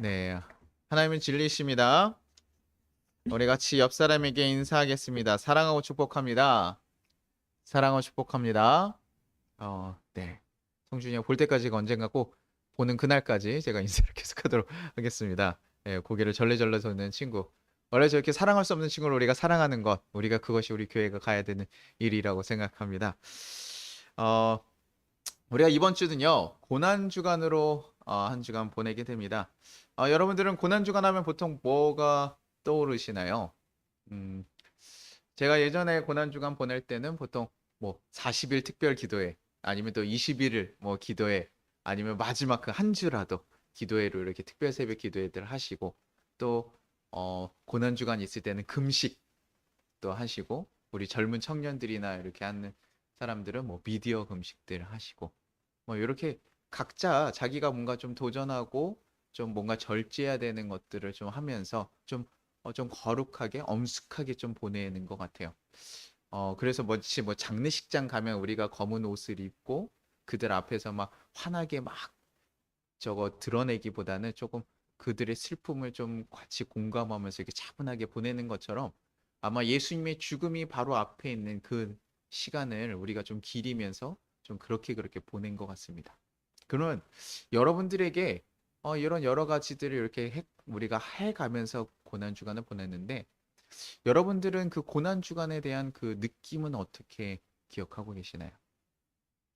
네. 하나님은 진리이십니다. 우리 같이 옆 사람에게 인사하겠습니다. 사랑하고 축복합니다. 사랑하고 축복합니다. 네. 성준이가 볼 때까지가 언젠가 꼭 보는 그날까지 제가 인사를 계속하도록 하겠습니다. 예, 고개를 절레절레 도는 친구. 원래 저렇게 사랑할 수 없는 친구를 우리가 사랑하는 것, 우리가 그것이 우리 교회가 가야 되는 일이라고 생각합니다. 어, 우리가 이번 주는요, 고난 주간으로 한 주간 보내게 됩니다. 여러분들은 고난 주간 하면 보통 뭐가 떠오르시나요? 음, 제가 예전에 고난 주간 보낼 때는 보통 뭐 40일 특별 기도회, 아니면 또 21일 뭐 기도회, 아니면 마지막 그 한 주라도 기도회로 이렇게 특별 새벽 기도회들 하시고, 또 고난 주간 있을 때는 금식 또 하시고, 우리 젊은 청년들이나 이렇게 하는 사람들은 뭐 미디어 금식들 하시고, 뭐 이렇게 각자 자기가 뭔가 좀 도전하고 좀 뭔가 절제해야 되는 것들을 좀 하면서 좀 거룩하게 엄숙하게 좀 보내는 것 같아요. 그래서 뭐지 뭐 장례식장 가면 우리가 검은 옷을 입고 그들 앞에서 막 환하게 막 저거 드러내기보다는 조금 그들의 슬픔을 좀 같이 공감하면서 이렇게 차분하게 보내는 것처럼, 아마 예수님의 죽음이 바로 앞에 있는 그 시간을 우리가 좀 기리면서 좀 그렇게 보낸 것 같습니다. 그러면 여러분들에게 이런 여러 가지들을 이렇게 우리가 해가면서 고난 주간을 보냈는데, 여러분들은 그 고난 주간에 대한 그 느낌은 어떻게 기억하고 계시나요?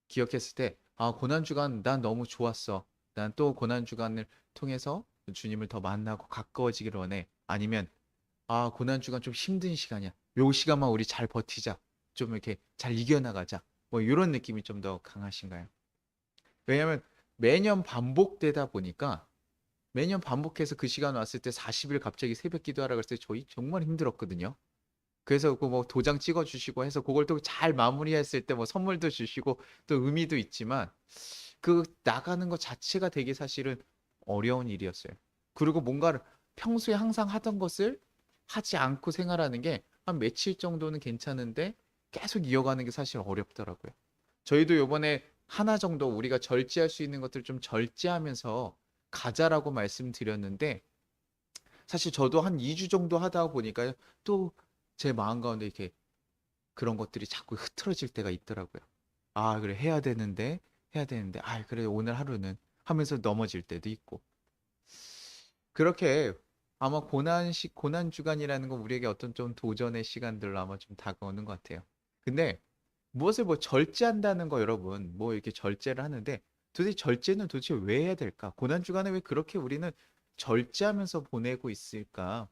기억했을 때, 고난 주간 난 너무 좋았어. 난 또 고난 주간을 통해서 주님을 더 만나고 가까워지기를 원해. 아니면, 고난 주간 좀 힘든 시간이야. 요 시간만 우리 잘 버티자. 좀 이렇게 잘 이겨나가자. 뭐 이런 느낌이 좀 더 강하신가요? 왜냐면 매년 반복되다 보니까, 매년 반복해서 그 시간 왔을 때 40일 갑자기 새벽 기도하라 그랬을 때 저희 정말 힘들었거든요. 그래서 그 뭐 도장 찍어 주시고 해서 그걸 또 잘 마무리했을 때 뭐 선물도 주시고 또 의미도 있지만, 그 나가는 것 자체가 되게 사실은 어려운 일이었어요. 그리고 뭔가를 평소에 항상 하던 것을 하지 않고 생활하는 게 한 며칠 정도는 괜찮은데 계속 이어가는 게 사실 어렵더라고요. 저희도 요번에 하나 정도 우리가 절제할 수 있는 것들 좀 절제하면서 가자라고 말씀드렸는데, 사실 저도 한 2주 정도 하다 보니까 또 제 마음 가운데 이렇게 그런 것들이 자꾸 흐트러질 때가 있더라고요. 그래, 해야 되는데, 그래, 오늘 하루는 하면서 넘어질 때도 있고. 그렇게 아마 고난 주간이라는 건 우리에게 어떤 좀 도전의 시간들로 아마 좀 다가오는 것 같아요. 근데 무엇을 뭐 절제한다는 거, 여러분, 뭐 이렇게 절제를 하는데 도대체 왜 해야 될까? 고난 주간에 왜 그렇게 우리는 절제하면서 보내고 있을까?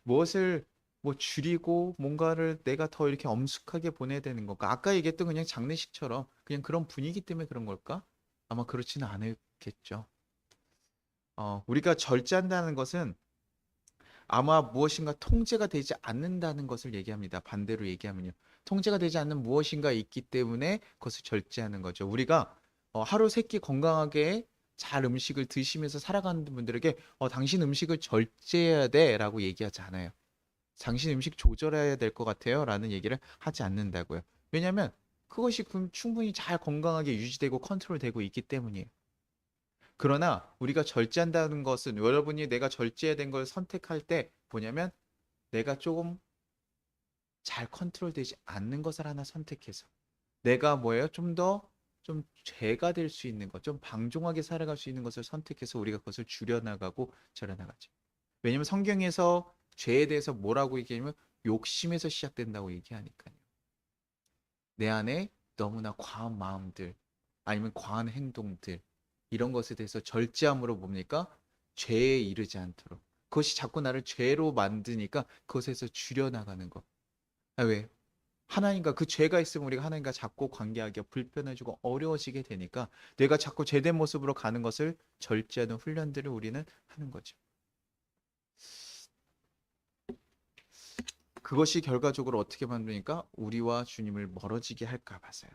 무엇을 뭐 줄이고 뭔가를 내가 더 이렇게 엄숙하게 보내야 되는 걸까? 아까 얘기했던 그냥 장례식처럼 그냥 그런 분위기 때문에 그런 걸까? 아마 그렇지는 않겠죠. 우리가 절제한다는 것은 아마 무엇인가 통제가 되지 않는다는 것을 얘기합니다. 반대로 얘기하면요. 통제가 되지 않는 무엇인가 있기 때문에 그것을 절제하는 거죠. 우리가 하루 세끼 건강하게 잘 음식을 드시면서 살아가는 분들에게 당신 음식을 절제해야 돼라고 얘기하지 않아요. 당신 음식 조절해야 될 것 같아요 라는 얘기를 하지 않는다고요. 왜냐하면 그것이 충분히 잘 건강하게 유지되고 컨트롤되고 있기 때문이에요. 그러나 우리가 절제한다는 것은, 여러분이 내가 절제해야 된 걸 선택할 때 뭐냐면, 내가 조금 잘 컨트롤되지 않는 것을 하나 선택해서 내가 뭐예요? 좀 죄가 될 수 있는 것, 좀 방종하게 살아갈 수 있는 것을 선택해서 우리가 그것을 줄여나가고 절여나가죠. 왜냐면 성경에서 죄에 대해서 뭐라고 얘기하냐면 욕심에서 시작된다고 얘기하니까요. 내 안에 너무나 과한 마음들, 아니면 과한 행동들, 이런 것에 대해서 절제함으로 뭡니까? 죄에 이르지 않도록. 그것이 자꾸 나를 죄로 만드니까 그것에서 줄여나가는 것. 왜? 하나님과 그 죄가 있으면 우리가 하나님과 자꾸 관계하기가 불편해지고 어려워지게 되니까 내가 자꾸 죄된 모습으로 가는 것을 절제하는 훈련들을 우리는 하는 거죠. 그것이 결과적으로 어떻게 만드니까 우리와 주님을 멀어지게 할까 봐서요.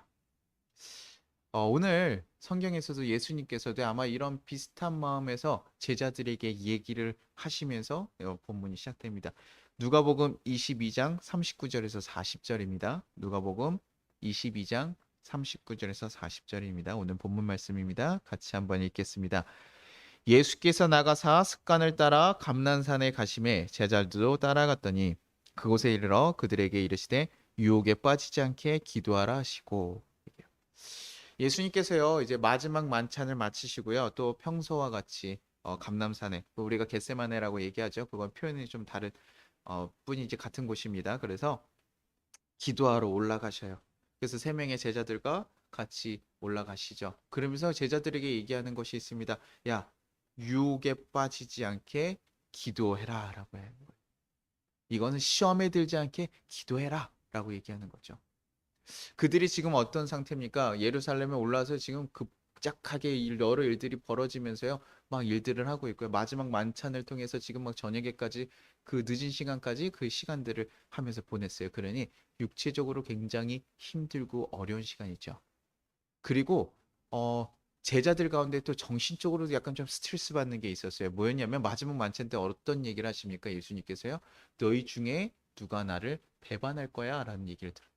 오늘 성경에서도 예수님께서도 아마 이런 비슷한 마음에서 제자들에게 얘기를 하시면서 본문이 시작됩니다. 누가복음 22장 39절에서 40절입니다. 누가복음 22장 39절에서 40절입니다. 오늘 본문 말씀입니다. 같이 한번 읽겠습니다. 예수께서 나가사 습관을 따라 감난산에 가심에 제자들도 따라갔더니 그곳에 이르러 그들에게 이르시되 유혹에 빠지지 않게 기도하라 하시고. 예수님께서요 이제 마지막 만찬을 마치시고요 또 평소와 같이 감람산에 우리가 겟세마네라고 얘기하죠. 그건 표현이 좀 다른 뿐이지 같은 곳입니다. 그래서 기도하러 올라가셔요. 그래서 세 명의 제자들과 같이 올라가시죠. 그러면서 제자들에게 얘기하는 것이 있습니다. 야, 유혹에 빠지지 않게 기도해라라고 해요. 이거는 시험에 들지 않게 기도해라라고 얘기하는 거죠. 그들이 지금 어떤 상태입니까? 예루살렘에 올라와서 지금 급작하게 여러 일들이 벌어지면서요. 막 일들을 하고 있고요. 마지막 만찬을 통해서 지금 막 저녁에까지 그 늦은 시간까지 그 시간들을 하면서 보냈어요. 그러니 육체적으로 굉장히 힘들고 어려운 시간이죠. 그리고 제자들 가운데 또 정신적으로도 약간 좀 스트레스 받는 게 있었어요. 뭐였냐면 마지막 만찬 때 어떤 얘기를 하십니까? 예수님께서요. 너희 중에 누가 나를 배반할 거야? 라는 얘기를 들어요.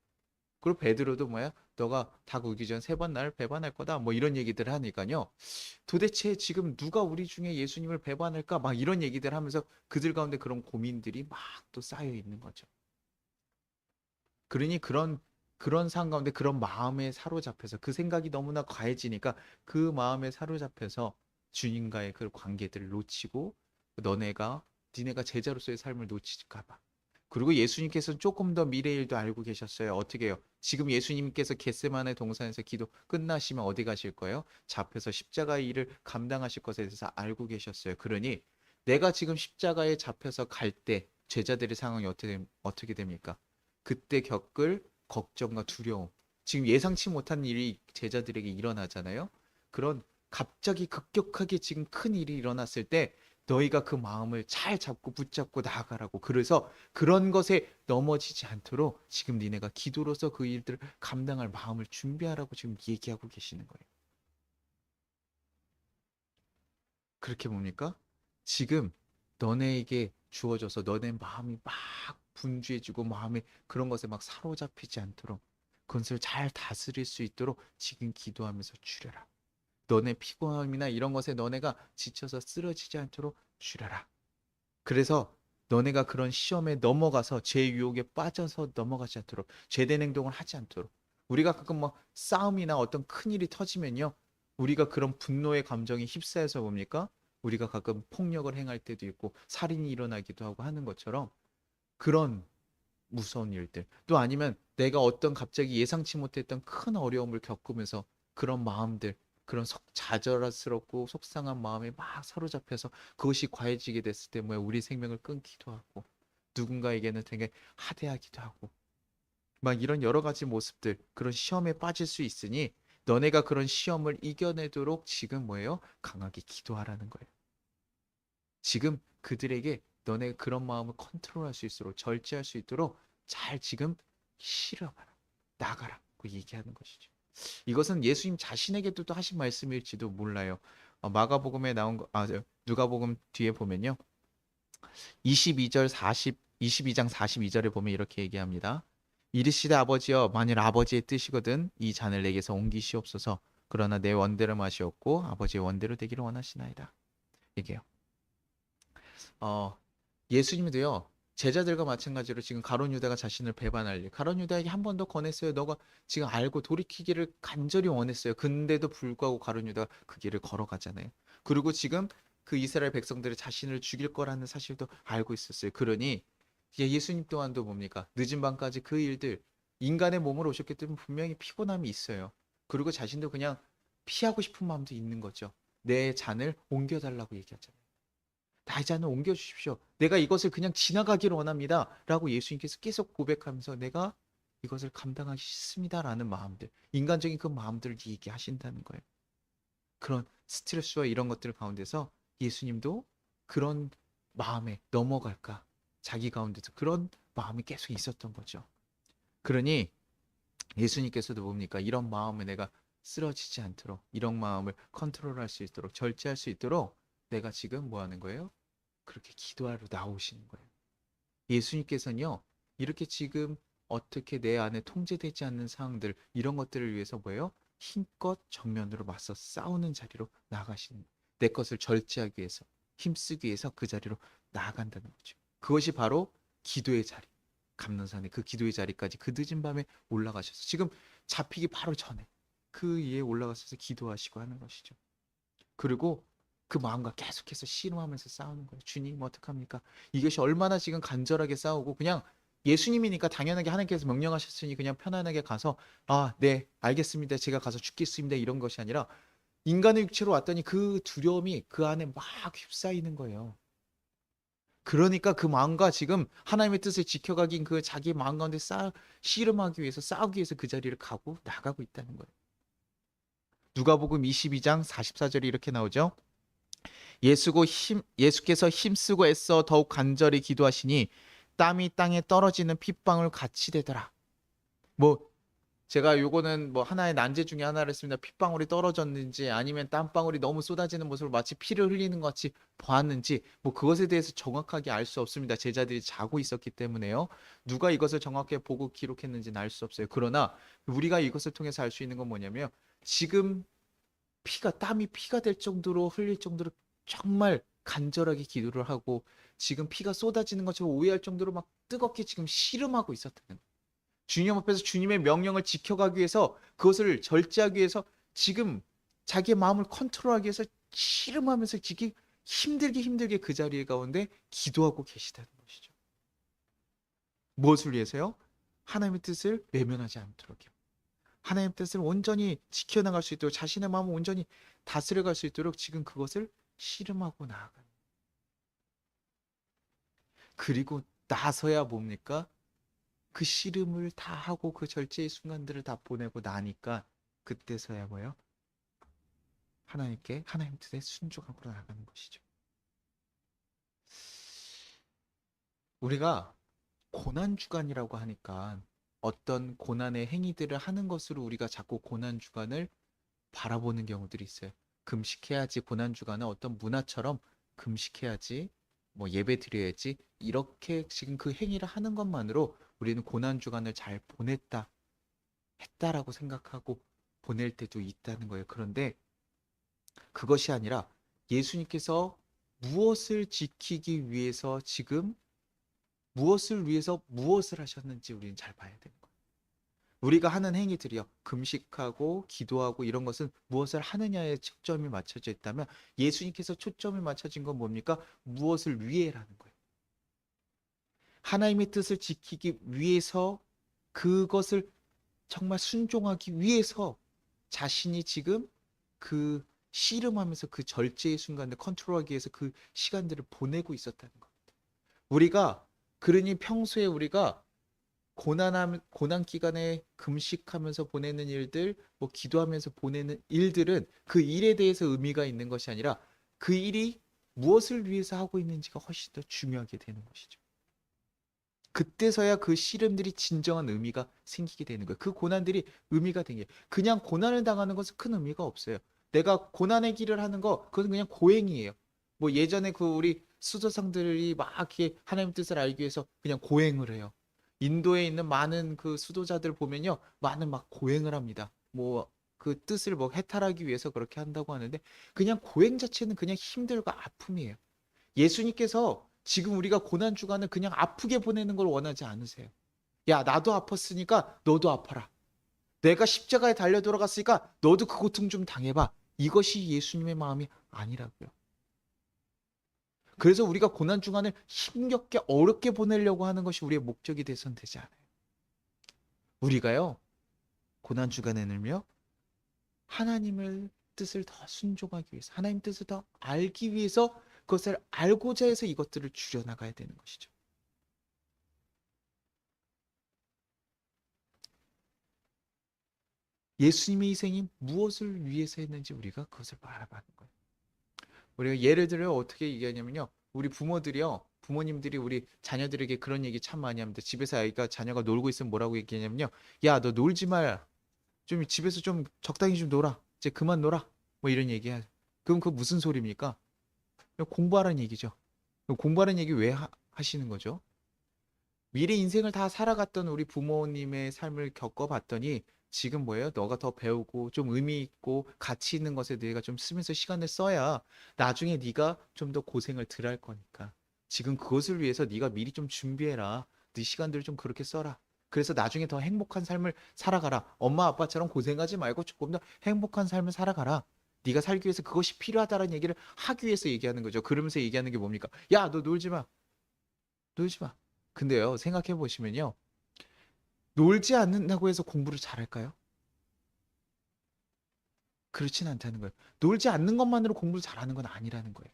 그리고 베드로도 뭐야? 너가 닭 울기 전 세 번 나를 배반할 거다. 뭐 이런 얘기들 하니까요. 도대체 지금 누가 우리 중에 예수님을 배반할까? 막 이런 얘기들 하면서 그들 가운데 그런 고민들이 막 또 쌓여 있는 거죠. 그러니 그런 상황 가운데 그런 마음에 사로잡혀서 그 생각이 너무나 과해지니까 그 마음에 사로잡혀서 주님과의 그 관계들을 놓치고 니네가 제자로서의 삶을 놓칠까 봐. 그리고 예수님께서는 조금 더 미래 일도 알고 계셨어요. 어떻게 해요? 지금 예수님께서 겟세마네 동산에서 기도 끝나시면 어디 가실 거예요? 잡혀서 십자가의 일을 감당하실 것에 대해서 알고 계셨어요. 그러니 내가 지금 십자가에 잡혀서 갈 때 제자들의 상황이 어떻게 됩니까? 그때 겪을 걱정과 두려움. 지금 예상치 못한 일이 제자들에게 일어나잖아요. 그런 갑자기 급격하게 지금 큰 일이 일어났을 때 너희가 그 마음을 잘 잡고 붙잡고 나아가라고. 그래서 그런 것에 넘어지지 않도록 지금 니네가 기도로서 그 일들을 감당할 마음을 준비하라고 지금 얘기하고 계시는 거예요. 그렇게 봅니까? 지금 너네에게 주어져서 너네 마음이 막 분주해지고 마음에 그런 것에 막 사로잡히지 않도록 그것을 잘 다스릴 수 있도록 지금 기도하면서 주려라. 너네 피곤함이나 이런 것에 너네가 지쳐서 쓰러지지 않도록 주려라. 그래서 너네가 그런 시험에 넘어가서 제 유혹에 빠져서 넘어가지 않도록 죄된 행동을 하지 않도록 우리가 가끔 뭐 싸움이나 어떤 큰 일이 터지면요 우리가 그런 분노의 감정이 휩싸여서 뭡니까 우리가 가끔 폭력을 행할 때도 있고 살인이 일어나기도 하고 하는 것처럼 그런 무서운 일들 또 아니면 내가 어떤 갑자기 예상치 못했던 큰 어려움을 겪으면서 그런 마음들 그런 좌절스럽고 속상한 마음에 막 사로잡혀서 그것이 과해지게 됐을 때 뭐야 우리 생명을 끊기도 하고 누군가에게는 되게 하대하기도 하고 막 이런 여러 가지 모습들 그런 시험에 빠질 수 있으니 너네가 그런 시험을 이겨내도록 지금 뭐예요? 강하게 기도하라는 거예요. 지금 그들에게 너네 그런 마음을 컨트롤할 수 있도록 절제할 수 있도록 잘 지금 실어봐라. 나가라. 그 얘기하는 것이죠. 이것은 예수님 자신에게도 또 하신 말씀일지도 몰라요. 마가복음에 나온 누가복음 뒤에 보면요. 22절 40 22장 42절에 보면 이렇게 얘기합니다. 이르시되 아버지여 만일 아버지의 뜻이거든 이 잔을 내게서 옮기시옵소서. 그러나 내 원대로 마시옵고 아버지의 원대로 되기를 원하시나이다. 얘기해요. 어, 예수님도요. 제자들과 마찬가지로 지금 가룟 유다가 자신을 배반할 일. 가룟 유다에게 한 번 더 권했어요. 너가 지금 알고 돌이키기를 간절히 원했어요. 근데도 불구하고 가룟 유다가 그 길을 걸어가잖아요. 그리고 지금 그 이스라엘 백성들이 자신을 죽일 거라는 사실도 알고 있었어요. 그러니 예수님 또한도 뭡니까? 늦은 밤까지 그 일들 인간의 몸으로 오셨기 때문에 분명히 피곤함이 있어요. 그리고 자신도 그냥 피하고 싶은 마음도 있는 거죠. 내 잔을 옮겨달라고 얘기하잖아요. 나의 잔을 옮겨주십시오. 내가 이것을 그냥 지나가기를 원합니다. 라고 예수님께서 계속 고백하면서 내가 이것을 감당하기 싫습니다. 라는 마음들, 인간적인 그 마음들을 얘기하신다는 거예요. 그런 스트레스와 이런 것들 가운데서 예수님도 그런 마음에 넘어갈까? 자기 가운데서 그런 마음이 계속 있었던 거죠. 그러니 예수님께서도 뭡니까? 이런 마음에 내가 쓰러지지 않도록, 이런 마음을 컨트롤할 수 있도록, 절제할 수 있도록 내가 지금 뭐 하는 거예요? 그렇게 기도하러 나오시는 거예요. 예수님께서는요, 이렇게 지금 어떻게 내 안에 통제되지 않는 상황들, 이런 것들을 위해서 뭐예요? 힘껏 정면으로 맞서 싸우는 자리로 나가시는 거예요. 내 것을 절제하기 위해서, 힘쓰기 위해서 그 자리로 나아간다는 거죠. 그것이 바로 기도의 자리. 감난산의 그 기도의 자리까지 그 늦은 밤에 올라가셔서 지금 잡히기 바로 전에 그 위에 올라가셔서 기도하시고 하는 것이죠. 그리고 그 마음과 계속해서 씨름하면서 싸우는 거예요. 주님 어떡합니까? 이것이 얼마나 지금 간절하게 싸우고, 그냥 예수님이니까 당연하게 하나님께서 명령하셨으니 그냥 편안하게 가서 네 알겠습니다, 제가 가서 죽겠습니다, 이런 것이 아니라 인간의 육체로 왔더니 그 두려움이 그 안에 막 휩싸이는 거예요. 그러니까 그 마음과 지금 하나님의 뜻을 지켜가긴 그 자기 마음 가운데 씨름하기 위해서, 싸우기 위해서 그 자리를 가고 나가고 있다는 거예요. 누가복음 22장 44절이 이렇게 나오죠. 예수께서 힘쓰고 애써 더욱 간절히 기도하시니 땀이 땅에 떨어지는 핏방울 같이 되더라. 뭐 제가 요거는 뭐 하나의 난제 중에 하나를 했습니다. 핏방울이 떨어졌는지 아니면 땀방울이 너무 쏟아지는 모습을 마치 피를 흘리는 것 같이 보았는지, 뭐 그것에 대해서 정확하게 알 수 없습니다. 제자들이 자고 있었기 때문에요. 누가 이것을 정확하게 보고 기록했는지는 알 수 없어요. 그러나 우리가 이것을 통해서 알 수 있는 건 뭐냐면, 지금 땀이 피가 될 정도로 흘릴 정도로 정말 간절하게 기도를 하고, 지금 피가 쏟아지는 것처럼 오해할 정도로 막 뜨겁게 지금 씨름하고 있었다는 거예요. 주님 앞에서 주님의 명령을 지켜가기 위해서, 그것을 절제하기 위해서 지금 자기의 마음을 컨트롤하기 위해서 씨름하면서 지금 힘들게 그 자리 가운데 기도하고 계시다는 것이죠. 무엇을 위해서요? 하나님의 뜻을 외면하지 않도록요. 하나님의 뜻을 온전히 지켜나갈 수 있도록, 자신의 마음을 온전히 다스려갈 수 있도록 지금 그것을 씨름하고 나아가는. 그리고 나서야 뭡니까? 그 씨름을 다 하고 그 절제의 순간들을 다 보내고 나니까 그때서야 뭐예요? 하나님 뜻에 순종하고 나아가는 것이죠. 우리가 고난주간이라고 하니까 어떤 고난의 행위들을 하는 것으로 우리가 자꾸 고난주간을 바라보는 경우들이 있어요. 금식해야지, 고난주간은 어떤 문화처럼 금식해야지, 뭐 예배 드려야지, 이렇게 지금 그 행위를 하는 것만으로 우리는 고난주간을 잘 했다라고 생각하고 보낼 때도 있다는 거예요. 그런데 그것이 아니라 예수님께서 무엇을 지키기 위해서, 지금 무엇을 위해서 무엇을 하셨는지 우리는 잘 봐야 되는 거예요. 우리가 하는 행위들이요, 금식하고 기도하고 이런 것은 무엇을 하느냐에 초점이 맞춰져 있다면, 예수님께서 초점이 맞춰진 건 뭡니까? 무엇을 위해라는 거예요. 하나님의 뜻을 지키기 위해서, 그것을 정말 순종하기 위해서 자신이 지금 그 씨름하면서 그 절제의 순간을 컨트롤하기 위해서 그 시간들을 보내고 있었다는 겁니다. 우리가 그러니 평소에 우리가 고난 기간에 금식하면서 보내는 일들, 뭐 기도하면서 보내는 일들은 그 일에 대해서 의미가 있는 것이 아니라 그 일이 무엇을 위해서 하고 있는지가 훨씬 더 중요하게 되는 것이죠. 그때서야 그 씨름들이 진정한 의미가 생기게 되는 거예요. 그 고난들이 의미가 되는 게, 그냥 고난을 당하는 것은 큰 의미가 없어요. 내가 고난의 길을 하는 거, 그건 그냥 고행이에요. 뭐 예전에 그 우리 수도상들이 막 이렇게 하나님 뜻을 알기 위해서 그냥 고행을 해요. 인도에 있는 많은 그 수도자들 보면요, 많은 막 고행을 합니다. 뭐 그 뜻을 뭐 해탈하기 위해서 그렇게 한다고 하는데, 그냥 고행 자체는 그냥 힘들고 아픔이에요. 예수님께서 지금 우리가 고난 주간을 그냥 아프게 보내는 걸 원하지 않으세요. 야, 나도 아팠으니까 너도 아파라. 내가 십자가에 달려 돌아갔으니까 너도 그 고통 좀 당해봐. 이것이 예수님의 마음이 아니라고요. 그래서 우리가 고난 주간을 힘겹게 어렵게 보내려고 하는 것이 우리의 목적이 돼서는 되지 않아요. 우리가요, 고난 주간에는요, 하나님의 뜻을 더 순종하기 위해서, 하나님 뜻을 더 알기 위해서, 그것을 알고자 해서 이것들을 줄여나가야 되는 것이죠. 예수님의 희생이 무엇을 위해서 했는지 우리가 그것을 바라보는 거예요. 우리가 예를 들어 어떻게 얘기하냐면요, 우리 부모님들이 우리 자녀들에게 그런 얘기 참 많이 합니다. 집에서 자녀가 놀고 있으면 뭐라고 얘기하냐면요, 야, 너 놀지 말, 좀 집에서 좀 적당히 좀 놀아, 이제 그만 놀아, 뭐 이런 얘기야. 그럼 그 무슨 소리입니까? 공부하라는 얘기죠. 공부하라는 얘기 왜 하시는 거죠? 미래 인생을 다 살아갔던 우리 부모님의 삶을 겪어봤더니 지금 뭐예요? 너가 더 배우고 좀 의미 있고 가치 있는 것에 네가 좀 쓰면서 시간을 써야 나중에 네가 좀 더 고생을 덜 할 거니까. 지금 그것을 위해서 네가 미리 좀 준비해라. 네 시간들을 좀 그렇게 써라. 그래서 나중에 더 행복한 삶을 살아가라. 엄마 아빠처럼 고생하지 말고 조금 더 행복한 삶을 살아가라. 네가 살기 위해서 그것이 필요하다라는 얘기를 하기 위해서 얘기하는 거죠. 그러면서 얘기하는 게 뭡니까? 야, 너 놀지 마. 놀지 마. 근데요, 생각해 보시면요. 놀지 않는다고 해서 공부를 잘할까요? 그렇진 않다는 거예요. 놀지 않는 것만으로 공부를 잘하는 건 아니라는 거예요.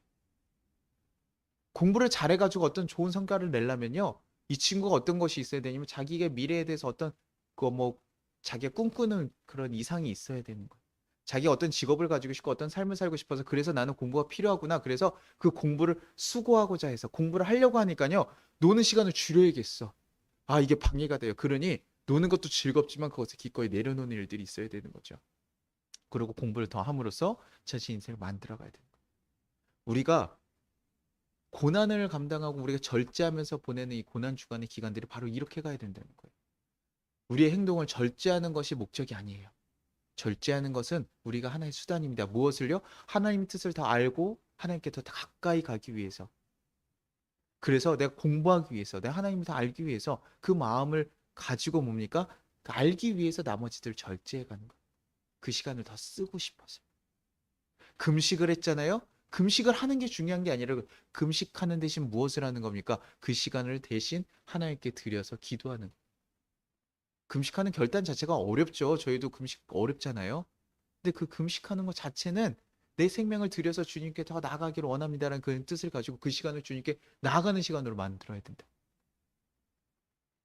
공부를 잘해가지고 어떤 좋은 성과를 내려면요. 이 친구가 어떤 것이 있어야 되냐면 자기의 미래에 대해서 어떤 뭐 자기가 꿈꾸는 그런 이상이 있어야 되는 거예요. 자기가 어떤 직업을 가지고 싶고 어떤 삶을 살고 싶어서 그래서 나는 공부가 필요하구나. 그래서 그 공부를 수고하고자 해서 공부를 하려고 하니까요. 노는 시간을 줄여야겠어. 아, 이게 방해가 돼요. 그러니 노는 것도 즐겁지만 그것을 기꺼이 내려놓는 일들이 있어야 되는 거죠. 그리고 공부를 더 함으로써 자신 인생을 만들어 가야 돼요. 우리가 고난을 감당하고 우리가 절제하면서 보내는 이 고난 주간의 기간들이 바로 이렇게 가야 된다는 거예요. 우리의 행동을 절제하는 것이 목적이 아니에요. 절제하는 것은 우리가 하나의 수단입니다. 무엇을요? 하나님의 뜻을 더 알고 하나님께 더 가까이 가기 위해서. 그래서 내가 공부하기 위해서, 내가 하나님을 더 알기 위해서 그 마음을 가지고 뭡니까? 알기 위해서 나머지들 절제해 가는 거예요. 그 시간을 더 쓰고 싶어서. 금식을 했잖아요. 금식을 하는 게 중요한 게 아니라 금식하는 대신 무엇을 하는 겁니까? 그 시간을 대신 하나님께 드려서 기도하는. 금식하는 결단 자체가 어렵죠. 저희도 금식 어렵잖아요. 근데 그 금식하는 것 자체는 내 생명을 들여서 주님께 더 나아가기를 원합니다라는 그 뜻을 가지고 그 시간을 주님께 나아가는 시간으로 만들어야 된다.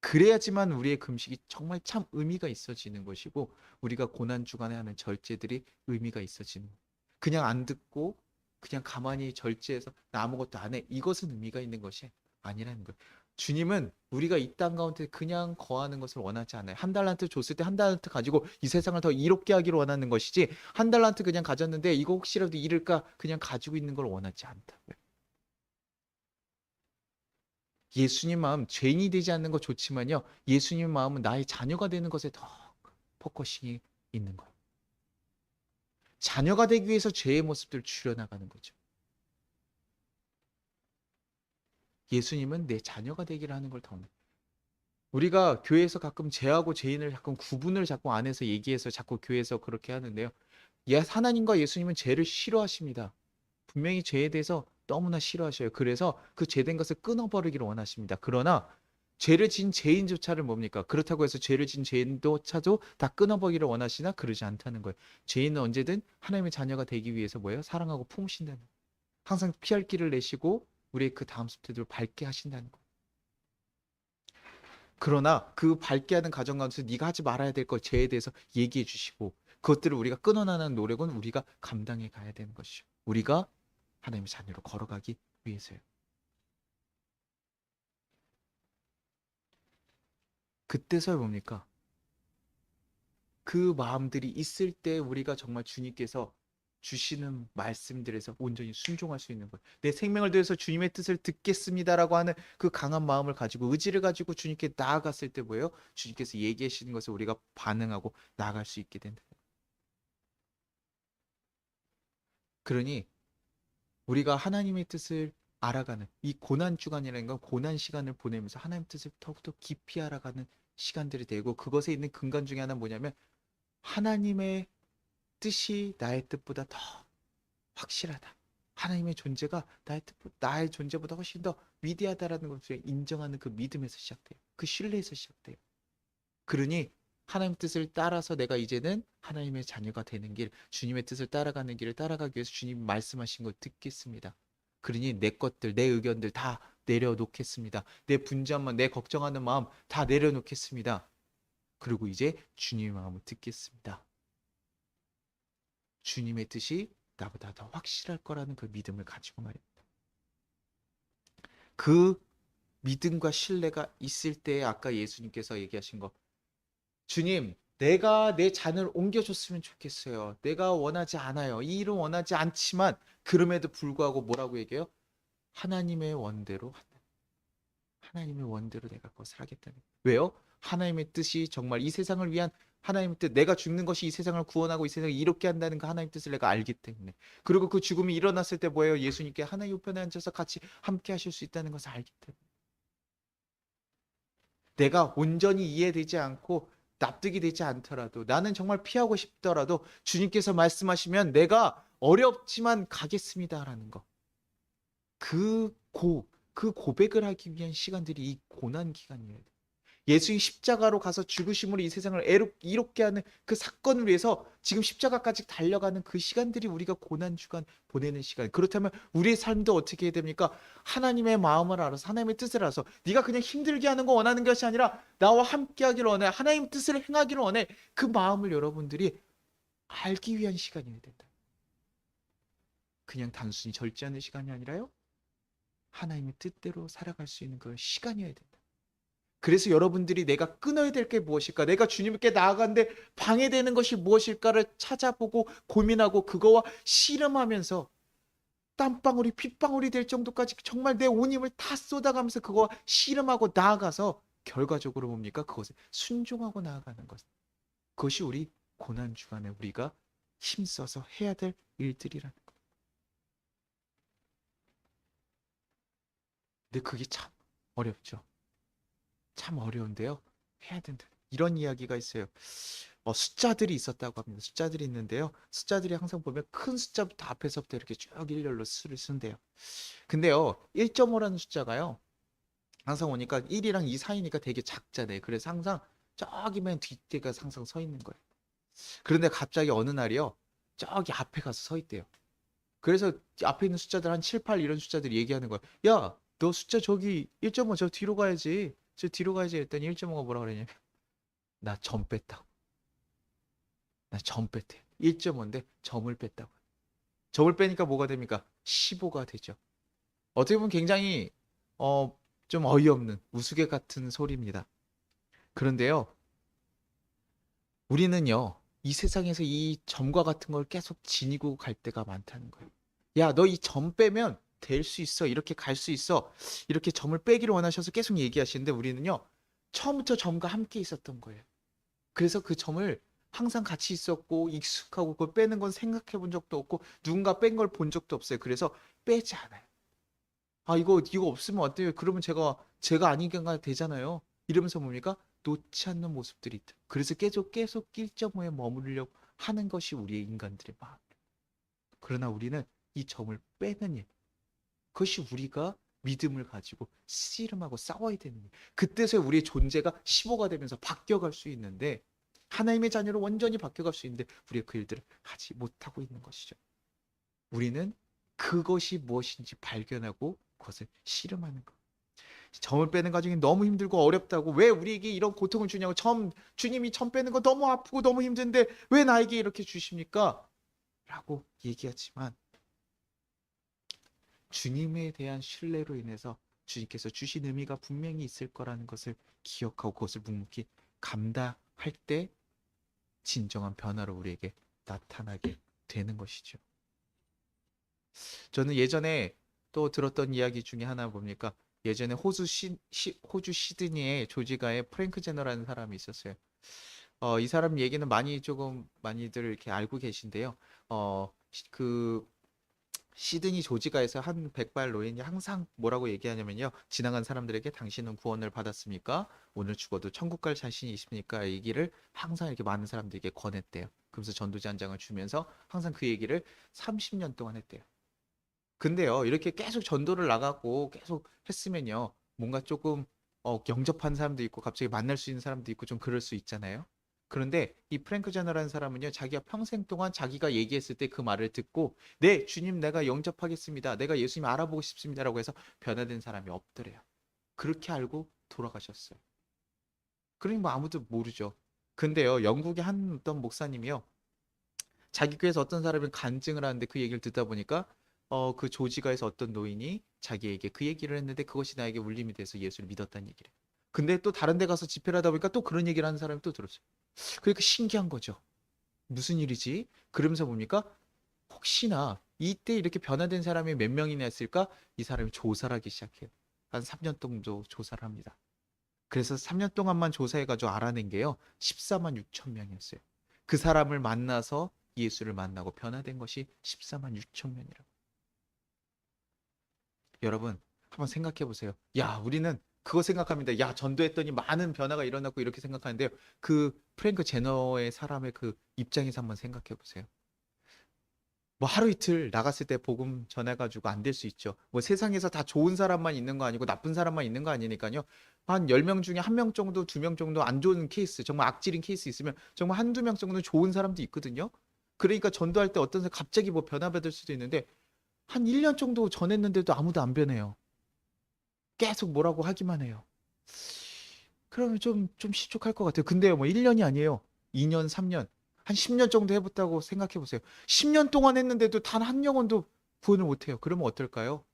그래야지만 우리의 금식이 정말 참 의미가 있어지는 것이고 우리가 고난 주간에 하는 절제들이 의미가 있어지는 거예요. 그냥 안 듣고 그냥 가만히 절제해서 나 아무것도 안 해. 이것은 의미가 있는 것이 아니라는 거예요. 주님은 우리가 이 땅 가운데 그냥 거하는 것을 원하지 않아요. 한 달란트 줬을 때 한 달란트 가지고 이 세상을 더 이롭게 하기를 원하는 것이지 한 달란트 그냥 가졌는데 이거 혹시라도 잃을까 그냥 가지고 있는 걸 원하지 않다고요. 예수님 마음 죄인이 되지 않는 거 좋지만요. 예수님 마음은 나의 자녀가 되는 것에 더 포커싱이 있는 거예요. 자녀가 되기 위해서 죄의 모습들을 줄여나가는 거죠. 예수님은 내 자녀가 되기를 하는 걸 더 원해요. 우리가 교회에서 가끔 죄하고 죄인을 가끔 구분을 자꾸 안 해서 얘기해서 자꾸 교회에서 그렇게 하는데요. 하나님과 예수님은 죄를 싫어하십니다. 분명히 죄에 대해서 너무나 싫어하셔요. 그래서 그 죄된 것을 끊어버리기를 원하십니다. 그러나 죄를 진 죄인조차를 뭡니까? 그렇다고 해서 죄를 진 죄인조차도 다 끊어버리기를 원하시나? 그러지 않다는 거예요. 죄인은 언제든 하나님의 자녀가 되기 위해서 뭐예요? 사랑하고 품으신다는 거예요. 항상 피할 길을 내시고 우리의 그 다음 스테이지를 밟게 하신다는 거예요. 그러나 그 밟게 하는 과정 가운데서 네가 하지 말아야 될 것 죄에 대해서 얘기해 주시고 그것들을 우리가 끊어나가는 노력은 우리가 감당해 가야 되는 것이죠. 우리가 하나님의 자녀로 걸어가기 위해서요. 그때서야 뭡니까? 그 마음들이 있을 때 우리가 정말 주님께서 주시는 말씀들에서 온전히 순종할 수 있는 거예요. 내 생명을 들여서 주님의 뜻을 듣겠습니다라고 하는 그 강한 마음을 가지고 의지를 가지고 주님께 나아갔을 때 뭐예요? 주님께서 얘기하시는 것을 우리가 반응하고 나아갈 수 있게 된다. 그러니 우리가 하나님의 뜻을 알아가는 이 고난 주간이라는 건 고난 시간을 보내면서 하나님 뜻을 더욱더 깊이 알아가는 시간들이 되고 그것에 있는 근간 중에 하나는 뭐냐면 하나님의 뜻이 나의 뜻보다 더 확실하다. 하나님의 존재가 나의 존재보다 훨씬 더 위대하다라는 것을 인정하는 그 믿음에서 시작돼요. 그 신뢰에서 시작돼요. 그러니 하나님 뜻을 따라서 내가 이제는 하나님의 자녀가 되는 길, 주님의 뜻을 따라가는 길을 따라가기 위해서 주님 말씀하신 걸 듣겠습니다. 그러니 내 것들, 내 의견들 다 내려놓겠습니다. 내 분주한 내 걱정하는 마음 다 내려놓겠습니다. 그리고 이제 주님의 마음을 듣겠습니다. 주님의 뜻이 나보다 더 확실할 거라는 그 믿음을 가지고 말입니다. 그 믿음과 신뢰가 있을 때 아까 예수님께서 얘기하신 거 주님 내가 내 잔을 옮겨줬으면 좋겠어요. 내가 원하지 않아요. 이 일은 원하지 않지만 그럼에도 불구하고 뭐라고 얘기해요? 하나님의 원대로 하나님의 원대로 내가 그것을 하겠다는 거예요. 왜요? 하나님의 뜻이 정말 이 세상을 위한 하나님의 뜻, 내가 죽는 것이 이 세상을 구원하고 이 세상을 이롭게 한다는 그 하나님의 뜻을 내가 알기 때문에. 그리고 그 죽음이 일어났을 때 뭐예요? 예수님께 하나님 우편에 앉아서 같이 함께 하실 수 있다는 것을 알기 때문에. 내가 온전히 이해되지 않고 납득이 되지 않더라도, 나는 정말 피하고 싶더라도 주님께서 말씀하시면 내가 어렵지만 가겠습니다라는 거. 그 고백을 하기 위한 시간들이 이 고난 기간이에요. 예수의 십자가로 가서 죽으심으로 이 세상을 이롭게 하는 그 사건을 위해서 지금 십자가까지 달려가는 그 시간들이 우리가 고난 주간 보내는 시간. 그렇다면 우리의 삶도 어떻게 해야 됩니까? 하나님의 마음을 알아서, 하나님의 뜻을 알아서, 네가 그냥 힘들게 하는 거 원하는 것이 아니라 나와 함께 하기를 원해, 하나님 뜻을 행하기를 원해, 그 마음을 여러분들이 알기 위한 시간이어야 된다. 그냥 단순히 절제하는 시간이 아니라요, 하나님의 뜻대로 살아갈 수 있는 그 시간이어야 된다. 그래서 여러분들이 내가 끊어야 될 게 무엇일까? 내가 주님께 나아가는데 방해되는 것이 무엇일까를 찾아보고 고민하고 그거와 씨름하면서 땀방울이 핏방울이 될 정도까지 정말 내 온 힘을 다 쏟아가면서 그거와 씨름하고 나아가서 결과적으로 뭡니까? 그것에 순종하고 나아가는 것. 그것이 우리 고난 주간에 우리가 힘써서 해야 될 일들이라는 것. 근데 그게 참 어렵죠. 참 어려운데요. 해야 된다. 이런 이야기가 있어요. 숫자들이 있었다고 합니다. 숫자들이 있는데요. 숫자들이 항상 보면 큰 숫자부터 앞에서부터 이렇게 쭉 일렬로 수를 쓴대요. 근데요, 1.5라는 숫자가요, 항상 오니까 1이랑 2 사이니까 되게 작잖아요. 그래서 항상 저기 맨 뒷대가 항상 서 있는 거예요. 그런데 갑자기 어느 날이요, 저기 앞에 가서 서 있대요. 그래서 앞에 있는 숫자들 한 7, 8 이런 숫자들이 얘기하는 거예요. 야, 너 숫자 저기 1.5 저 뒤로 가야지. 저 뒤로 가야지 했더니 1.5가 뭐라 그러냐면 나 점 뺐다고. 나 점 뺐대. 1.5인데 점을 뺐다고. 점을 빼니까 뭐가 됩니까? 15가 되죠. 어떻게 보면 굉장히 어, 좀 어이없는 우스개 같은 소리입니다. 그런데요, 우리는요, 이 세상에서 이 점과 같은 걸 계속 지니고 갈 때가 많다는 거예요. 야, 너 이 점 빼면 될 수 있어. 이렇게 갈 수 있어. 이렇게 점을 빼기를 원하셔서 계속 얘기하시는데 우리는요, 처음부터 점과 함께 있었던 거예요. 그래서 그 점을 항상 같이 있었고 익숙하고 그걸 빼는 건 생각해 본 적도 없고 누군가 뺀 걸 본 적도 없어요. 그래서 빼지 않아요. 아, 이거 없으면 어때요? 그러면 제가 아니가 되잖아요. 이러면서 뭡니까? 놓지 않는 모습들이 있다. 그래서 계속 1.5에 머무르려고 하는 것이 우리의 인간들의 마음. 그러나 우리는 이 점을 빼는 일, 그것이 우리가 믿음을 가지고 씨름하고 싸워야 되는 일. 그때서야 우리의 존재가 15가 되면서 바뀌어갈 수 있는데, 하나님의 자녀로 완전히 바뀌어갈 수 있는데 우리가 그 일들을 하지 못하고 있는 것이죠. 우리는 그것이 무엇인지 발견하고 그것을 씨름하는 것. 점을 빼는 과정이 너무 힘들고 어렵다고, 왜 우리에게 이런 고통을 주냐고, 주님이 점 빼는 거 너무 아프고 너무 힘든데 왜 나에게 이렇게 주십니까? 라고 얘기하지만 주님에 대한 신뢰로 인해서 주님께서 주신 의미가 분명히 있을 거라는 것을 기억하고 그것을 묵묵히 감당할 때 진정한 변화로 우리에게 나타나게 되는 것이죠. 저는 예전에 또 들었던 이야기 중에 하나 뭡니까? 예전에 호주 시드니에 조지가에 프랭크 제너라는 사람이 있었어요. 이 사람 얘기는 많이들 이렇게 알고 계신데요. 그 시드니 조지가에서 한 백발 노인이 항상 뭐라고 얘기하냐면요, 지나간 사람들에게 당신은 구원을 받았습니까? 오늘 죽어도 천국 갈 자신이 있습니까? 얘기를 항상 이렇게 많은 사람들에게 권했대요. 그러면서 전도지 한 장을 주면서 항상 그 얘기를 30년 동안 했대요. 근데요, 이렇게 계속 전도를 나가고 계속 했으면요, 뭔가 조금 영접한 사람도 있고 갑자기 만날 수 있는 사람도 있고 좀 그럴 수 있잖아요. 그런데 이 프랭크 제너라는 사람은요, 자기가 평생 동안 자기가 얘기했을 때 그 말을 듣고 네, 주님 내가 영접하겠습니다. 내가 예수님 알아보고 싶습니다라고 해서 변화된 사람이 없더래요. 그렇게 알고 돌아가셨어요. 그러니 뭐 아무도 모르죠. 근데요, 영국의 한 어떤 목사님이요, 자기 교회에서 어떤 사람이 간증을 하는데 그 얘기를 듣다 보니까 그 조지가에서 어떤 노인이 자기에게 그 얘기를 했는데 그것이 나에게 울림이 돼서 예수를 믿었다는 얘기를. 근데 또 다른 데 가서 집회를 하다 보니까 또 그런 얘기를 하는 사람이 또 들었어요. 그러니까 신기한 거죠. 무슨 일이지? 그러면서 봅니까? 혹시나 이때 이렇게 변화된 사람이 몇 명이나 있을까? 이 사람이 조사를 하기 시작해요. 한 3년 정도 조사를 합니다. 그래서 3년 동안만 조사해가지고 알아낸 게요. 14만 6천 명이었어요. 그 사람을 만나서 예수를 만나고 변화된 것이 14만 6천 명이라고. 여러분, 한번 생각해 보세요. 야, 우리는 그거 생각합니다. 야, 전도했더니 많은 변화가 일어났고 이렇게 생각하는데요. 그 프랭크 제너의 사람의 그 입장에서 한번 생각해 보세요. 뭐 하루 이틀 나갔을 때 복음 전해가지고 안 될 수 있죠. 뭐 세상에서 다 좋은 사람만 있는 거 아니고 나쁜 사람만 있는 거 아니니까요. 한 10명 중에 1명 정도, 2명 정도 안 좋은 케이스, 정말 악질인 케이스 있으면 정말 한두 명 정도는 좋은 사람도 있거든요. 그러니까 전도할 때 어떤 사람 갑자기 뭐 변화받을 수도 있는데 한 1년 정도 전했는데도 아무도 안 변해요. 계속 뭐라고 하기만 해요. 그러면 좀 시족할 것 같아요. 근데요, 뭐 1년이 아니에요. 2년, 3년, 한 10년 정도 해봤다고 생각해 보세요. 10년 동안 했는데도 단 한 영혼도 구원을 못해요. 그러면 어떨까요?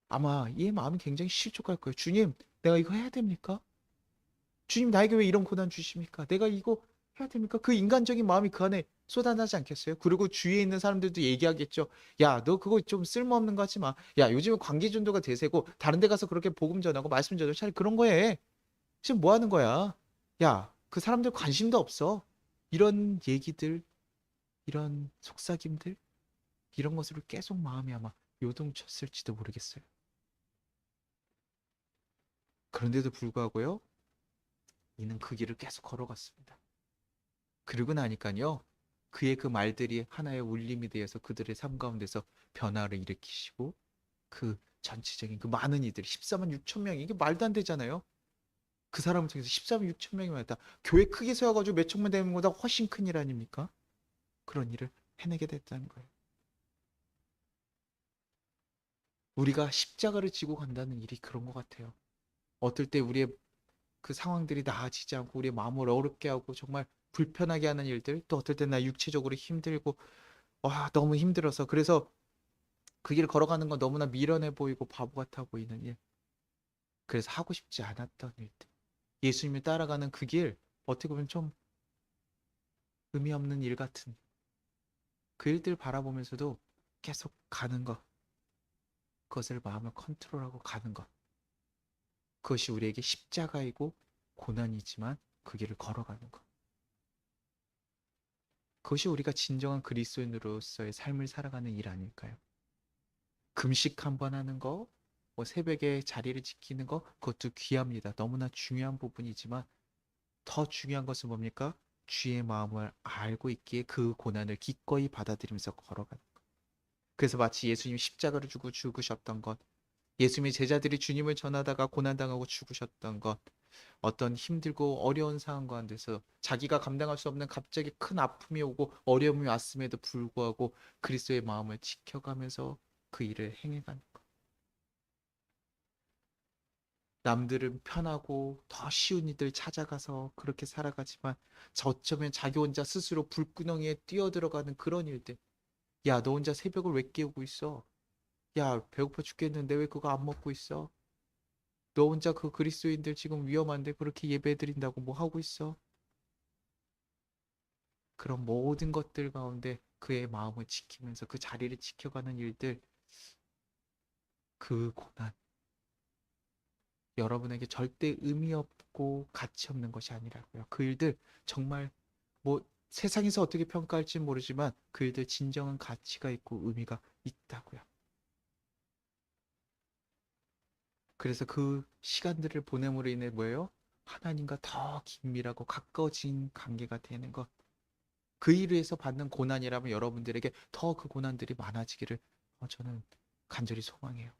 아마 이 마음이 굉장히 실족할 거예요. 주님, 내가 이거 해야 됩니까? 주님, 나에게 왜 이런 고난 주십니까? 내가 이거 해야 됩니까? 그 인간적인 마음이 그 안에 쏟아나지 않겠어요? 그리고 주위에 있는 사람들도 얘기하겠죠. 야, 너 그거 좀 쓸모없는 거 하지 마. 야, 요즘은 관계전도가 대세고 다른 데 가서 그렇게 복음 전하고 말씀 전하고 차라리 그런 거 해. 지금 뭐 하는 거야? 야, 그 사람들 관심도 없어. 이런 얘기들, 이런 속삭임들, 이런 것으로 계속 마음이 아마 요동쳤을지도 모르겠어요. 그런데도 불구하고요, 이는 그 길을 계속 걸어갔습니다. 그러고 나니까요, 그의 그 말들이 하나의 울림이 되어서 그들의 삶 가운데서 변화를 일으키시고, 그 전체적인 그 많은 이들이 14만 6천 명이 이게 말도 안 되잖아요. 그 사람을 통해서 14만 6천 명이 왔다. 교회 크게 세워가지고 몇 천만 되는 것보다 훨씬 큰 일 아닙니까? 그런 일을 해내게 됐다는 거예요. 우리가 십자가를 지고 간다는 일이 그런 것 같아요. 어떨 때 우리의 그 상황들이 나아지지 않고 우리의 마음을 어렵게 하고 정말 불편하게 하는 일들, 또 어떨 때 나 육체적으로 힘들고 와 너무 힘들어서 그래서 그 길 걸어가는 건 너무나 미련해 보이고 바보 같아 보이는 일, 그래서 하고 싶지 않았던 일들, 예수님을 따라가는 그 길, 어떻게 보면 좀 의미 없는 일 같은 그 일들 바라보면서도 계속 가는 것, 그것을 마음을 컨트롤하고 가는 것, 그것이 우리에게 십자가이고 고난이지만 그 길을 걸어가는 것, 그것이 우리가 진정한 그리스도인으로서의 삶을 살아가는 일 아닐까요? 금식 한 번 하는 거, 뭐 새벽에 자리를 지키는 거, 그것도 귀합니다. 너무나 중요한 부분이지만 더 중요한 것은 뭡니까? 주의 마음을 알고 있기에 그 고난을 기꺼이 받아들이면서 걸어가는 것. 그래서 마치 예수님이 십자가를 주고 죽으셨던 것, 예수님의 제자들이 주님을 전하다가 고난당하고 죽으셨던 것, 어떤 힘들고 어려운 상황 가운데서 자기가 감당할 수 없는 갑자기 큰 아픔이 오고 어려움이 왔음에도 불구하고 그리스도의 마음을 지켜가면서 그 일을 행해가는 것. 남들은 편하고 더 쉬운 일들 찾아가서 그렇게 살아가지만 어쩌면 자기 혼자 스스로 불구덩이에 뛰어들어가는 그런 일들. 야, 너 혼자 새벽을 왜 깨우고 있어? 야, 배고파 죽겠는데 왜 그거 안 먹고 있어? 너 혼자 그 그리스도인들 지금 위험한데 그렇게 예배드린다고 뭐 하고 있어? 그런 모든 것들 가운데 그의 마음을 지키면서 그 자리를 지켜가는 일들, 그 고난, 여러분에게 절대 의미 없고 가치 없는 것이 아니라고요. 그 일들 정말 뭐 세상에서 어떻게 평가할지 모르지만 그 일들 진정한 가치가 있고 의미가 있다고요. 그래서 그 시간들을 보냄으로 인해 뭐예요? 하나님과 더 긴밀하고 가까워진 관계가 되는 것. 그 일을 위해서 받는 고난이라면 여러분들에게 더 그 고난들이 많아지기를 저는 간절히 소망해요.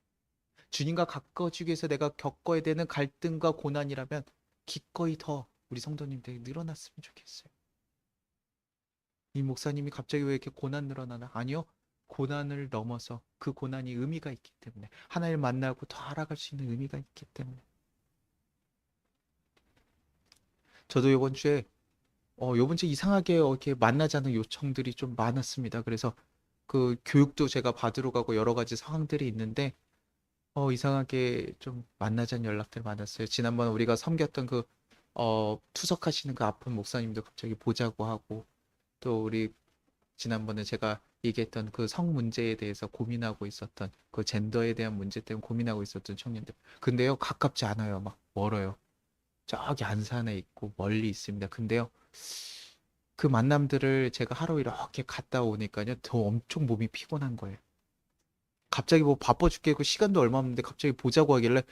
주님과 가까워지기 위해서 내가 겪어야 되는 갈등과 고난이라면 기꺼이 더 우리 성도님들에게 늘어났으면 좋겠어요. 이 목사님이 갑자기 왜 이렇게 고난 늘어나나? 아니요. 고난을 넘어서 그 고난이 의미가 있기 때문에 하나님을 만나고 더 알아갈 수 있는 의미가 있기 때문에. 저도 요번 주에 이상하게 이렇게 만나자는 요청들이 좀 많았습니다. 그래서 그 교육도 제가 받으러 가고 여러 가지 상황들이 있는데 이상하게 좀 만나자는 연락들 많았어요. 지난번 우리가 섬겼던 그 투석하시는 그 아픈 목사님도 갑자기 보자고 하고, 또 우리 지난번에 제가 얘기했던 그 성 문제에 대해서 고민하고 있었던 그 젠더에 대한 문제 때문에 고민하고 있었던 청년들. 근데요, 가깝지 않아요. 막 멀어요. 저기 안산에 있고 멀리 있습니다. 근데요, 그 만남들을 제가 하루 이렇게 갔다 오니까요, 더 엄청 몸이 피곤한 거예요. 갑자기 뭐 바빠 죽겠고 시간도 얼마 없는데 갑자기 보자고 하길래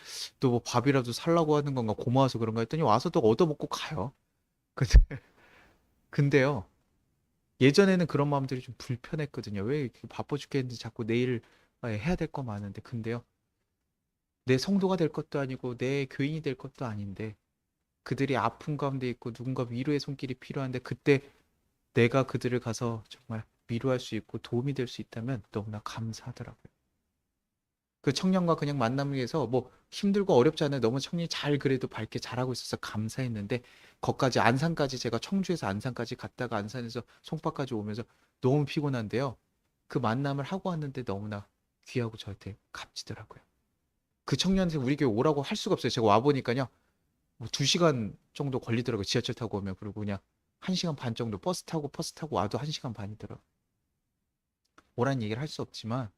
또 뭐 밥이라도 살라고 하는 건가 고마워서 그런가 했더니 와서 또 얻어먹고 가요. 근데, 근데요, 예전에는 그런 마음들이 좀 불편했거든요. 왜 이렇게 바빠 죽겠는데 자꾸 내일 해야 될 거 많은데. 근데요, 내 성도가 될 것도 아니고 내 교인이 될 것도 아닌데 그들이 아픈 가운데 있고 누군가 위로의 손길이 필요한데 그때 내가 그들을 가서 정말 위로할 수 있고 도움이 될 수 있다면 너무나 감사하더라고요. 그 청년과 그냥 만남을 위해서 뭐 힘들고 어렵지 않아요. 너무 청년이 잘 그래도 밝게 잘하고 있어서 감사했는데 거기까지 안산까지 제가 청주에서 안산까지 갔다가 안산에서 송파까지 오면서 너무 피곤한데요. 그 만남을 하고 왔는데 너무나 귀하고 저한테 값지더라고요. 그 청년한테 우리 교회 오라고 할 수가 없어요. 제가 와보니까요. 뭐 2시간 정도 걸리더라고요. 지하철 타고 오면. 그리고 그냥 1시간 반 정도 버스 타고 와도 1시간 반이더라고요. 오란 얘기를 할 수 없지만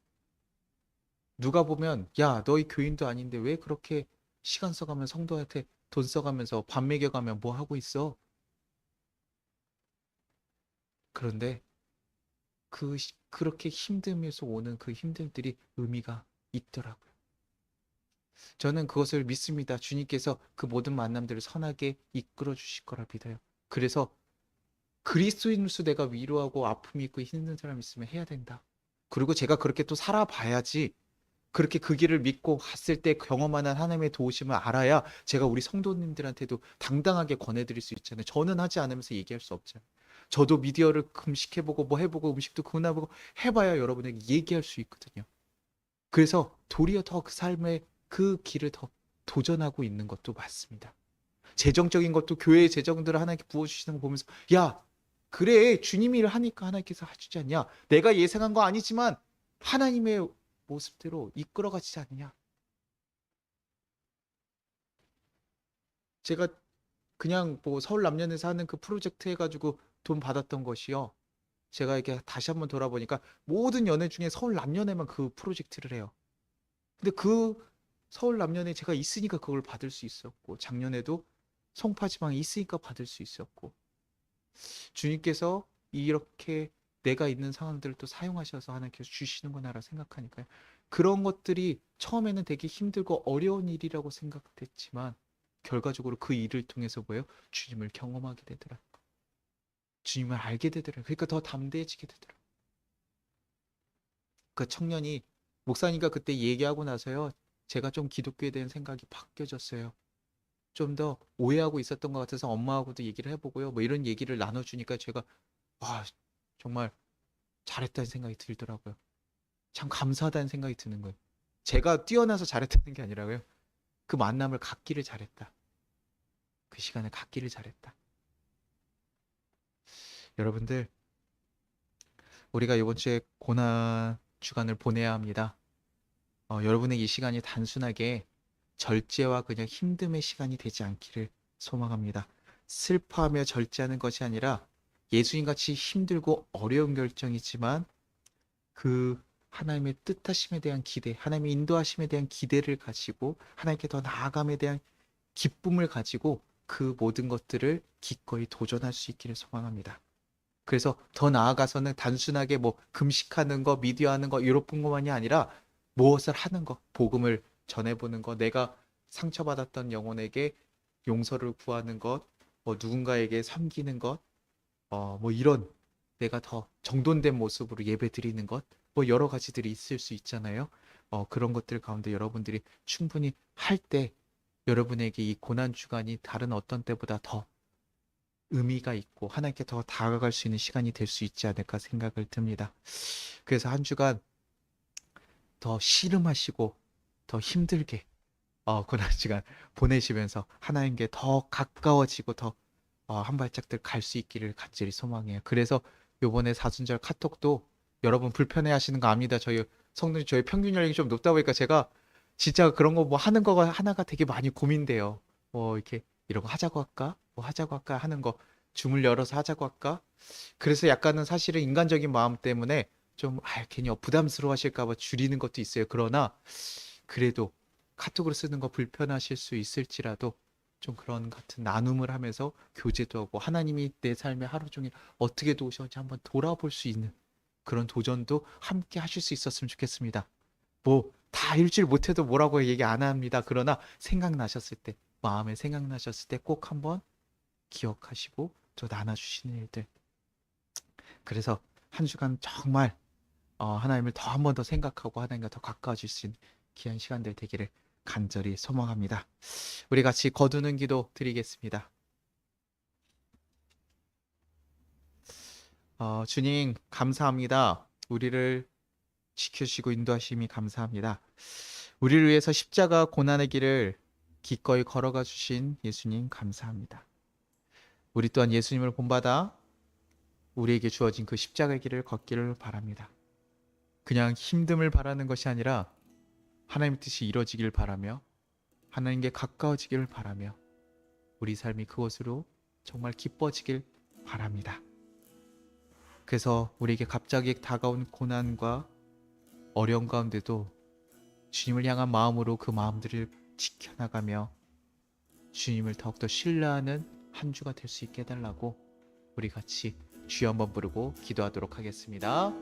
누가 보면 야, 너희 교인도 아닌데 왜 그렇게 시간 써가면 성도한테 돈 써가면서 밥 먹여가면 뭐 하고 있어? 그런데 그렇게 힘듦에서 오는 그 힘듦들이 의미가 있더라고요. 저는 그것을 믿습니다. 주님께서 그 모든 만남들을 선하게 이끌어 주실 거라 믿어요. 그래서 그리스도인으로서 내가 위로하고 아픔이 있고 힘든 사람 있으면 해야 된다. 그리고 제가 그렇게 또 살아봐야지 그렇게 그 길을 믿고 갔을 때 경험하는 하나님의 도우심을 알아야 제가 우리 성도님들한테도 당당하게 권해드릴 수 있잖아요. 저는 하지 않으면서 얘기할 수 없잖아요. 저도 미디어를 금식해보고 뭐 해보고 음식도 구분해보고 해봐야 여러분에게 얘기할 수 있거든요. 그래서 도리어 더 그 삶의 그 길을 더 도전하고 있는 것도 맞습니다. 재정적인 것도 교회의 재정들을 하나님께 부어주시는 거 보면서 야, 그래, 주님이 일 하니까 하나님께서 해주지 않냐. 내가 예상한 거 아니지만 하나님의 모습대로 이끌어가지 않느냐. 제가 그냥 뭐 서울 남년에서 하는 그 프로젝트 해가지고 돈 받았던 것이요. 제가 이렇게 다시 한번 돌아보니까 모든 연애 중에 서울 남년에만 그 프로젝트를 해요. 근데 그 서울 남년에 제가 있으니까 그걸 받을 수 있었고 작년에도 송파지방에 있으니까 받을 수 있었고 주님께서 이렇게 내가 있는 상황들을 또 사용하셔서 하나님께서 주시는구나라 생각하니까요. 그런 것들이 처음에는 되게 힘들고 어려운 일이라고 생각됐지만 결과적으로 그 일을 통해서 뭐예요? 주님을 경험하게 되더라. 주님을 알게 되더라. 그러니까 더 담대해지게 되더라. 그 청년이 목사님과 그때 얘기하고 나서요. 제가 좀 기독교에 대한 생각이 바뀌어졌어요. 좀 더 오해하고 있었던 것 같아서 엄마하고도 얘기를 해보고요. 뭐 이런 얘기를 나눠주니까 제가 와, 정말 잘했다는 생각이 들더라고요. 참 감사하다는 생각이 드는 거예요. 제가 뛰어나서 잘했다는 게 아니라고요. 그 만남을 갖기를 잘했다. 그 시간을 갖기를 잘했다. 여러분들, 우리가 이번 주에 고난 주간을 보내야 합니다. 여러분의 이 시간이 단순하게 절제와 그냥 힘듦의 시간이 되지 않기를 소망합니다. 슬퍼하며 절제하는 것이 아니라 예수님같이 힘들고 어려운 결정이지만 그 하나님의 뜻하심에 대한 기대, 하나님의 인도하심에 대한 기대를 가지고 하나님께 더 나아감에 대한 기쁨을 가지고 그 모든 것들을 기꺼이 도전할 수 있기를 소망합니다. 그래서 더 나아가서는 단순하게 뭐 금식하는 거, 미디어 하는 거 이런 것만이 아니라 무엇을 하는 거, 복음을 전해보는 거, 내가 상처받았던 영혼에게 용서를 구하는 것, 뭐 누군가에게 섬기는 것, 뭐 이런 내가 더 정돈된 모습으로 예배 드리는 것, 뭐 여러 가지들이 있을 수 있잖아요. 그런 것들 가운데 여러분들이 충분히 할 때 여러분에게 이 고난 주간이 다른 어떤 때보다 더 의미가 있고 하나님께 더 다가갈 수 있는 시간이 될 수 있지 않을까 생각을 듭니다. 그래서 한 주간 더 씨름하시고 더 힘들게 고난 시간 보내시면서 하나님께 더 가까워지고 더 한 발짝들 갈 수 있기를 간절히 소망해요. 그래서 요번에 사순절 카톡도 여러분 불편해 하시는 거 압니다. 저희 성도님 저희 평균 연령이 좀 높다 보니까 제가 진짜 그런 거 뭐 하는 거가 하나가 되게 많이 고민돼요. 뭐 이렇게 이런 거 하자고 할까? 뭐 하자고 할까 하는 거 줌을 열어서 하자고 할까? 그래서 약간은 사실은 인간적인 마음 때문에 좀 괜히 부담스러워하실까 봐 줄이는 것도 있어요. 그러나 그래도 카톡으로 쓰는 거 불편하실 수 있을지라도 좀 그런 같은 나눔을 하면서 교제도 하고 하나님이 내 삶에 하루 종일 어떻게 도우셨는지 한번 돌아볼 수 있는 그런 도전도 함께 하실 수 있었으면 좋겠습니다. 뭐 다 일주일 못해도 뭐라고 얘기 안 합니다. 그러나 생각나셨을 때, 마음에 생각나셨을 때 꼭 한번 기억하시고 또 나눠주시는 일들. 그래서 한 주간 정말 하나님을 더 한 번 더 생각하고 하나님과 더 가까워질 수 있는 귀한 시간들 되기를 간절히 소망합니다. 우리 같이 거두는 기도 드리겠습니다. 주님 감사합니다. 우리를 지켜주시고 인도하심이 감사합니다. 우리를 위해서 십자가 고난의 길을 기꺼이 걸어가 주신 예수님 감사합니다. 우리 또한 예수님을 본받아 우리에게 주어진 그 십자가의 길을 걷기를 바랍니다. 그냥 힘듦을 바라는 것이 아니라 하나님의 뜻이 이루어지길 바라며 하나님께 가까워지길 바라며 우리 삶이 그것으로 정말 기뻐지길 바랍니다. 그래서 우리에게 갑자기 다가온 고난과 어려움 가운데도 주님을 향한 마음으로 그 마음들을 지켜나가며 주님을 더욱더 신뢰하는 한 주가 될 수 있게 해달라고 우리 같이 주여 한번 부르고 기도하도록 하겠습니다.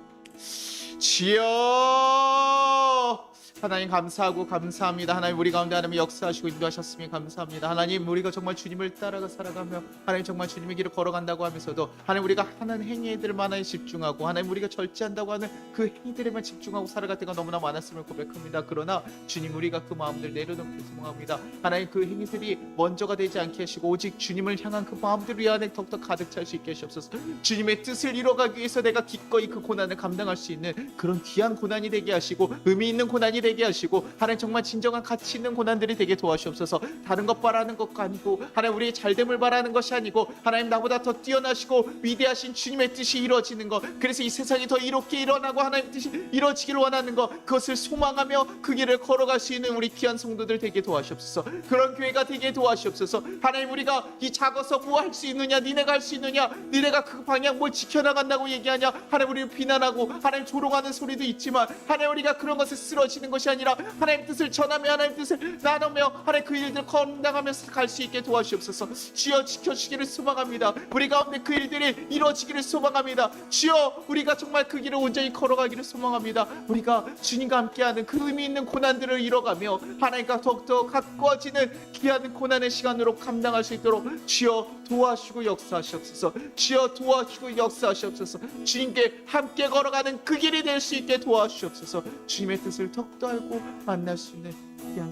주여! 하나님 감사하고 감사합니다. 하나님 우리 가운데 하나님 역사하시고 인도하셨으니 감사합니다. 하나님 우리가 정말 주님을 따라가 살아가며 하나님 정말 주님의 길을 걸어간다고 하면서도 하나님 우리가 하는 행위들만에 집중하고 하나님 우리가 절제한다고 하는 그 행위들에만 집중하고 살아갈 때가 너무나 많았음을 고백합니다. 그러나 주님 우리가 그 마음들 내려놓고 소망합니다. 하나님 그 행위들이 먼저가 되지 않게 하시고 오직 주님을 향한 그 마음들 위안에 더욱더 가득 찰 수 있게 하시옵소서. 주님의 뜻을 이뤄가기 위해서 내가 기꺼이 그 고난을 감당할 수 있는 그런 귀한 고난이 되게 하시고 의미 있는 고난이 되게 하시고 하나님 정말 진정한 가치 있는 고난들이 되게 도와주옵소서. 다른 것 바라는 것가 아니고 하나님 우리의 잘됨을 바라는 것이 아니고 하나님 나보다 더 뛰어나시고 위대하신 주님의 뜻이 이루어지는 것, 그래서 이 세상이 더 이롭게 일어나고 하나님 뜻이 이루어지기를 원하는 것, 그것을 소망하며 그 길을 걸어갈 수 있는 우리 귀한 성도들 되게 도와주옵소서. 그런 교회가 되게 도와주옵소서. 하나님 우리가 이 작아서 뭐 할 수 있느냐, 니네가 할 수 있느냐, 니네가 그 방향 뭘 지켜나간다고 얘기하냐, 하나님 우리를 비난하고 하나님 조롱하는 소리도 있지만 하나님 우리가 그런 것에 쓰러지는 것이 아니라 하나님 뜻을 전하며 하나님 뜻을 나누며 하나님 그 일들 건강하면서 갈 수 있게 도와주옵소서. 주여 지켜주기를 소망합니다. 우리 가운데 그 일들이 이루어지기를 소망합니다. 주여 우리가 정말 그 길을 온전히 걸어가기를 소망합니다. 우리가 주님과 함께하는 그 의미 있는 고난들을 이뤄가며 하나님과 더욱더 가까워지는 귀한 고난의 시간으로 감당할 수 있도록 주여 도와주시고 역사하시옵소서. 주여 도와주시고 역사하시옵소서. 주님께 함께 걸어가는 그 길이 될 수 있게 도와주시옵소서. 주님의 뜻을 더욱더 알고 만날 수 있는 귀한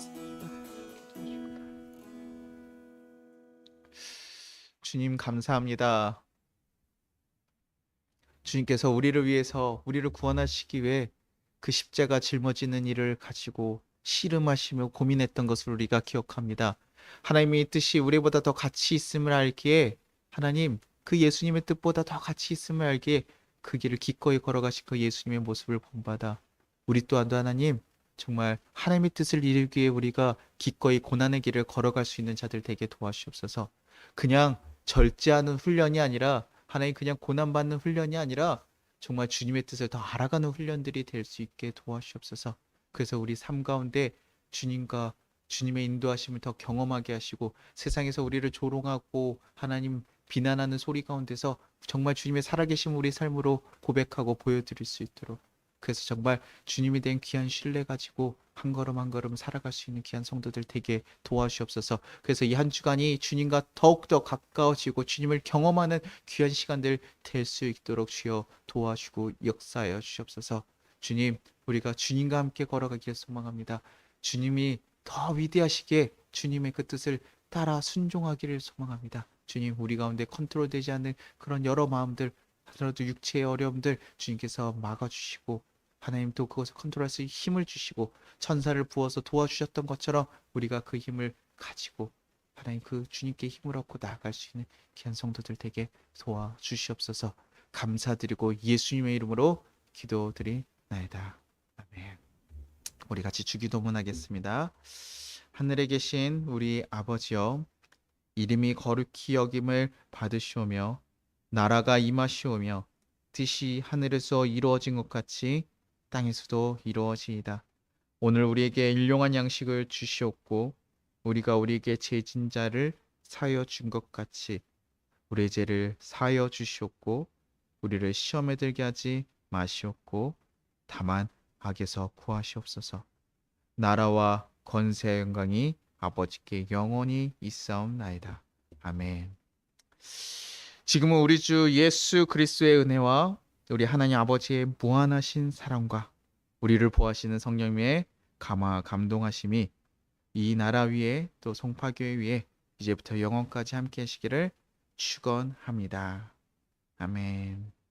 주님 감사합니다. 주님께서 우리를 위해서 우리를 구원하시기 위해 그 십자가 짊어지는 일을 가지고 씨름하시며 고민했던 것을 우리가 기억합니다. 하나님의 뜻이 우리보다 더 가치 있음을 알기에 하나님 그 예수님의 뜻보다 더 가치 있음을 알기에 그 길을 기꺼이 걸어가신 그 예수님의 모습을 본받아 우리 또한도 하나님 정말 하나님의 뜻을 이루기 위해 우리가 기꺼이 고난의 길을 걸어갈 수 있는 자들 되게 도와주옵소서. 그냥 절제하는 훈련이 아니라 하나님 그냥 고난받는 훈련이 아니라 정말 주님의 뜻을 더 알아가는 훈련들이 될 수 있게 도와주옵소서. 그래서 우리 삶 가운데 주님과 주님의 인도하심을 더 경험하게 하시고 세상에서 우리를 조롱하고 하나님 비난하는 소리 가운데서 정말 주님의 살아계신 우리 삶으로 고백하고 보여드릴 수 있도록, 그래서 정말 주님에 대한 귀한 신뢰 가지고 한 걸음 한 걸음 살아갈 수 있는 귀한 성도들 되게 도와주옵소서. 그래서 이 한 주간이 주님과 더욱더 가까워지고 주님을 경험하는 귀한 시간들 될 수 있도록 주여 도와주고 역사하여 주시옵소서. 주님, 우리가 주님과 함께 걸어가기를 소망합니다. 주님이 더 위대하시게 주님의 그 뜻을 따라 순종하기를 소망합니다. 주님, 우리 가운데 컨트롤되지 않는 그런 여러 마음들, 하더라도 육체의 어려움들 주님께서 막아주시고 하나님 또 그것을 컨트롤할 수 있는 힘을 주시고 천사를 부어서 도와주셨던 것처럼 우리가 그 힘을 가지고 하나님 그 주님께 힘을 얻고 나아갈 수 있는 귀한 성도들 되게 도와주시옵소서. 감사드리고 예수님의 이름으로 기도드리나이다. 아멘. 우리 같이 주기도문 하겠습니다. 하늘에 계신 우리 아버지여, 이름이 거룩히 여김을 받으시오며 나라가 임하시오며 뜻이 하늘에서 이루어진 것 같이 땅에서도 이루어지이다. 오늘 우리에게 일용할 양식을 주시옵고 우리가 우리에게 죄진 자를 사하여 준 것 같이 우리의 죄를 사하여 주시옵고 우리를 시험에 들게 하지 마시옵고 다만 악에서 구하시옵소서. 나라와 권세 영광이 아버지께 영원히 있사옵나이다. 아멘. 지금은 우리 주 예수 그리스도의 은혜와 우리 하나님 아버지의 무한하신 사랑과 우리를 보호하시는 성령님의 감동하심이 이 나라 위에 또 송파교회 위에 이제부터 영원까지 함께 하시기를 축원합니다. 아멘.